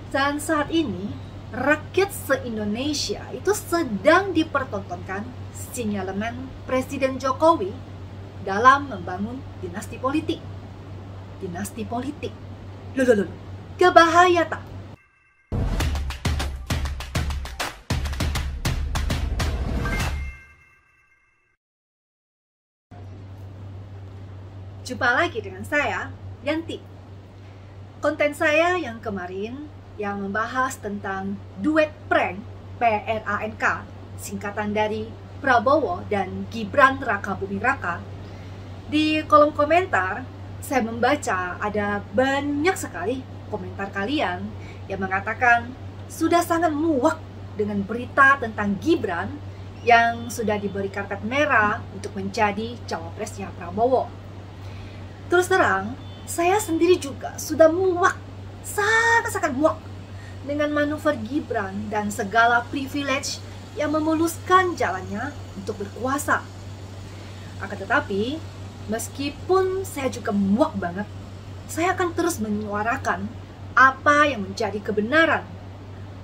Dan saat ini, rakyat se-Indonesia itu sedang dipertontonkan sinyalemen Presiden Jokowi dalam membangun dinasti politik. Dinasti politik. Loh. Kebahaya tak? Jumpa lagi dengan saya, Yanti. Konten saya yang kemarin yang membahas tentang duet prank PRANK, singkatan dari Prabowo dan Gibran Rakabuming Raka. Di kolom komentar, saya membaca ada banyak sekali komentar kalian yang mengatakan sudah sangat muak dengan berita tentang Gibran yang sudah diberi karpet merah untuk menjadi cawapresnya Prabowo. Terus terang, saya sendiri juga sudah muak, sangat-sangat muak dengan manuver Gibran dan segala privilege yang memuluskan jalannya untuk berkuasa. Akan tetapi, meskipun saya juga muak banget, saya akan terus menyuarakan apa yang menjadi kebenaran.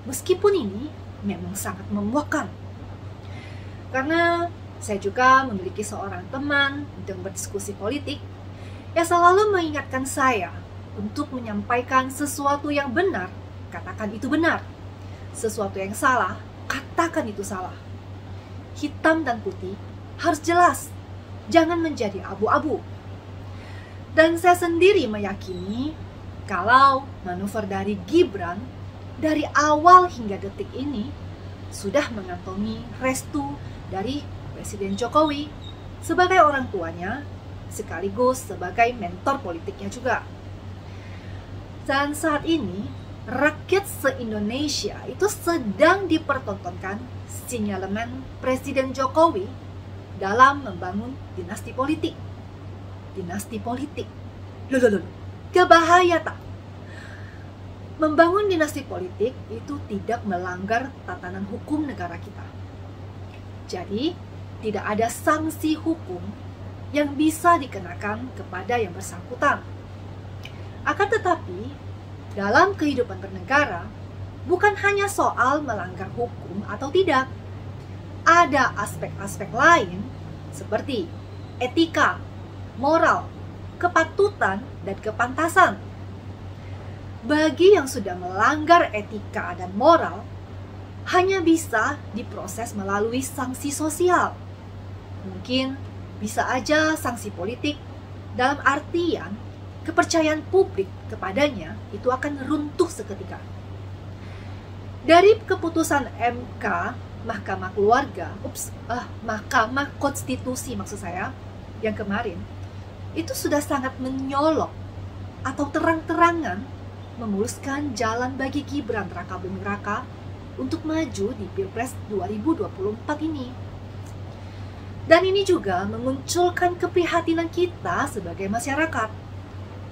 Meskipun ini memang sangat memuakkan. Karena saya juga memiliki seorang teman untuk berdiskusi politik yang selalu mengingatkan saya untuk menyampaikan sesuatu yang benar, katakan itu benar. Sesuatu yang salah, katakan itu salah. Hitam dan putih harus jelas, jangan menjadi abu-abu. Dan saya sendiri meyakini kalau manuver dari Gibran dari awal hingga detik ini sudah mengantongi restu dari Presiden Jokowi sebagai orang tuanya, sekaligus sebagai mentor politiknya juga. Dan saat ini, rakyat se-Indonesia itu sedang dipertontonkan sinyalemen Presiden Jokowi dalam membangun dinasti politik. Dinasti politik. Loh. Kebahaya tak? Membangun dinasti politik itu tidak melanggar tatanan hukum negara kita. Jadi, tidak ada sanksi hukum yang bisa dikenakan kepada yang bersangkutan. Akan tetapi, dalam kehidupan bernegara, bukan hanya soal melanggar hukum atau tidak. Ada aspek-aspek lain seperti etika, moral, kepatutan, dan kepantasan. Bagi yang sudah melanggar etika dan moral, hanya bisa diproses melalui sanksi sosial. Mungkin bisa aja sanksi politik, dalam artian kepercayaan publik kepadanya itu akan runtuh seketika. Dari keputusan MK, Mahkamah Konstitusi maksud saya, yang kemarin, itu sudah sangat menyolok atau terang-terangan memuluskan jalan bagi Gibran Rakabuming Raka untuk maju di Pilpres 2024 ini. Dan ini juga memunculkan keprihatinan kita sebagai masyarakat,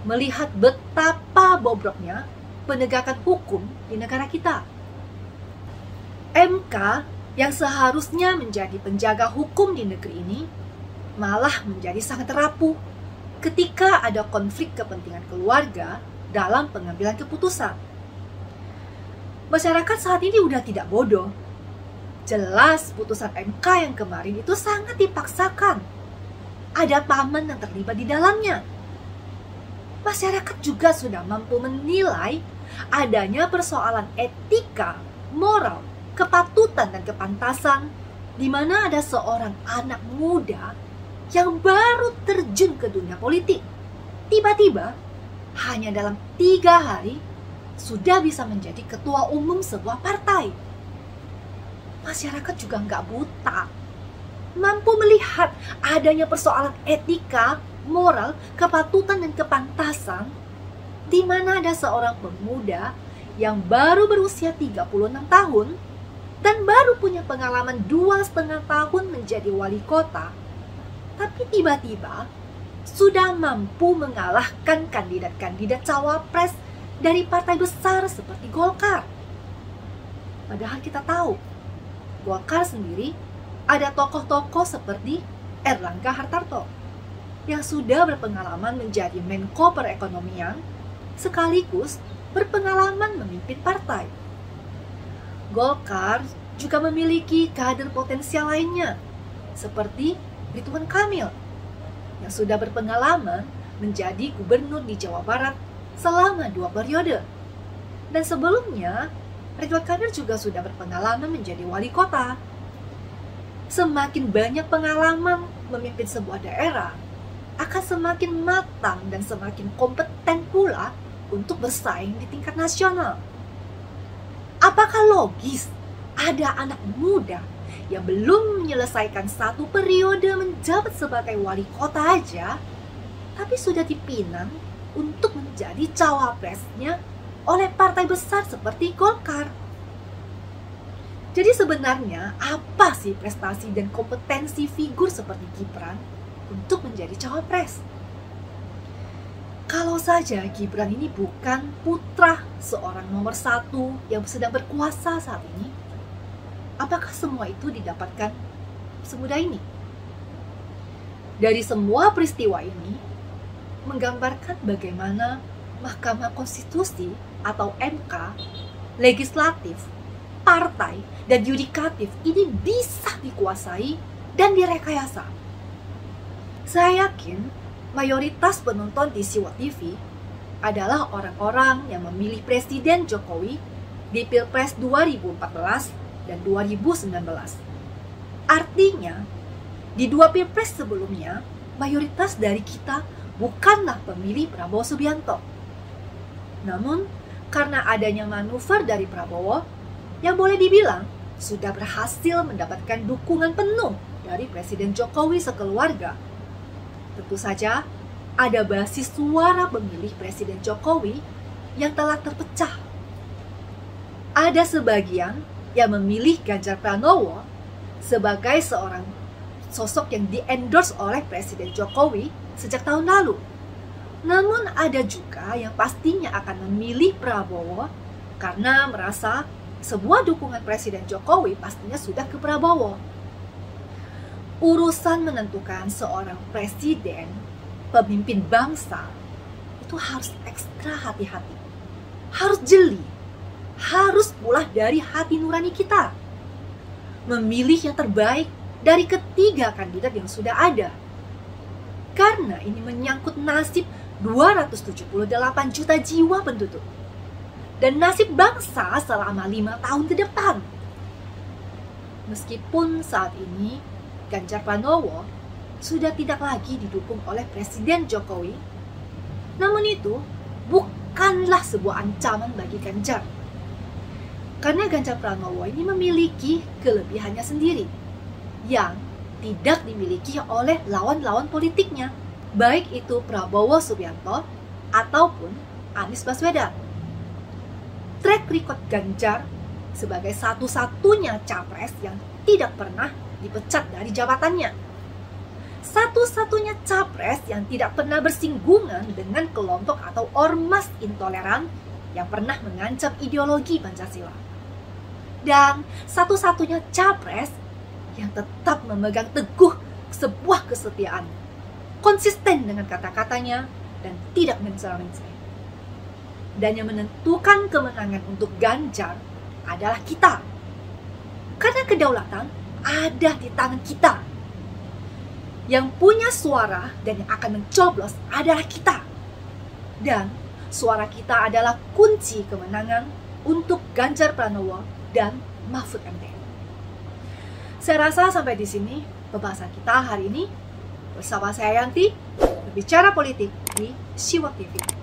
melihat betapa bobroknya penegakan hukum di negara kita. MK yang seharusnya menjadi penjaga hukum di negeri ini malah menjadi sangat rapuh ketika ada konflik kepentingan keluarga dalam pengambilan keputusan. Masyarakat saat ini udah tidak bodoh. Jelas putusan MK yang kemarin itu sangat dipaksakan. Ada paman yang terlibat di dalamnya. Masyarakat juga sudah mampu menilai adanya persoalan etika, moral, kepatutan, dan kepantasan di mana ada seorang anak muda yang baru terjun ke dunia politik. Tiba-tiba, hanya dalam 3 hari, sudah bisa menjadi ketua umum sebuah partai. Masyarakat juga nggak buta, mampu melihat adanya persoalan etika, moral, kepatutan, dan kepantasan di mana ada seorang pemuda yang baru berusia 36 tahun dan baru punya pengalaman 2,5 tahun menjadi wali kota, tapi tiba-tiba sudah mampu mengalahkan kandidat-kandidat cawapres dari partai besar seperti Golkar. Padahal kita tahu Golkar sendiri ada tokoh-tokoh seperti Erlangga Hartarto yang sudah berpengalaman menjadi Menko Perekonomian sekaligus berpengalaman memimpin partai. Golkar juga memiliki kader potensial lainnya, seperti Ridwan Kamil, yang sudah berpengalaman menjadi gubernur di Jawa Barat selama 2 periode. Dan sebelumnya, Ridwan Kamil juga sudah berpengalaman menjadi wali kota. Semakin banyak pengalaman memimpin sebuah daerah, akan semakin matang dan semakin kompeten pula untuk bersaing di tingkat nasional. Apakah logis ada anak muda yang belum menyelesaikan 1 periode menjabat sebagai wali kota aja, tapi sudah dipinang untuk menjadi cawapresnya oleh partai besar seperti Golkar? Jadi sebenarnya apa sih prestasi dan kompetensi figur seperti Gibran untuk menjadi cawapres? Kalau saja Gibran ini bukan putra seorang nomor 1 yang sedang berkuasa saat ini, apakah semua itu didapatkan semudah ini? Dari semua peristiwa ini menggambarkan bagaimana Mahkamah Konstitusi atau MK, legislatif, partai, dan yudikatif ini bisa dikuasai dan direkayasa. Saya yakin mayoritas penonton di Siwat TV adalah orang-orang yang memilih Presiden Jokowi di Pilpres 2014 dan 2019. Artinya, di 2 Pilpres sebelumnya, mayoritas dari kita bukanlah pemilih Prabowo Subianto. Namun, karena adanya manuver dari Prabowo, yang boleh dibilang sudah berhasil mendapatkan dukungan penuh dari Presiden Jokowi sekeluarga. Tentu saja, ada basis suara pemilih Presiden Jokowi yang telah terpecah. Ada sebagian yang memilih Ganjar Pranowo sebagai seorang sosok yang di-endorse oleh Presiden Jokowi sejak tahun lalu. Namun ada juga yang pastinya akan memilih Prabowo karena merasa sebuah dukungan Presiden Jokowi pastinya sudah ke Prabowo. Urusan menentukan seorang presiden, pemimpin bangsa, itu harus ekstra hati-hati. Harus jeli. Harus pula dari hati nurani kita. Memilih yang terbaik dari ketiga kandidat yang sudah ada. Karena ini menyangkut nasib 278 juta jiwa penduduk. Dan nasib bangsa selama 5 tahun ke depan. Meskipun saat ini Ganjar Pranowo sudah tidak lagi didukung oleh Presiden Jokowi, namun itu bukanlah sebuah ancaman bagi Ganjar. Karena Ganjar Pranowo ini memiliki kelebihannya sendiri yang tidak dimiliki oleh lawan-lawan politiknya, baik itu Prabowo Subianto ataupun Anies Baswedan. Track record Ganjar sebagai satu-satunya capres yang tidak pernah dipecat dari jabatannya. Satu-satunya capres yang tidak pernah bersinggungan dengan kelompok atau ormas intoleran yang pernah mengancam ideologi Pancasila. Dan satu-satunya capres yang tetap memegang teguh sebuah kesetiaan, konsisten dengan kata-katanya dan tidak mencela-mencela. Dan yang menentukan kemenangan untuk Ganjar adalah kita. Karena kedaulatan ada di tangan kita. Yang punya suara dan yang akan mencoblos adalah kita. Dan suara kita adalah kunci kemenangan untuk Ganjar Pranowo dan Mahfud MD. Saya rasa sampai di sini pembahasan kita hari ini bersama saya Yanti, berbicara politik di Siwat TV.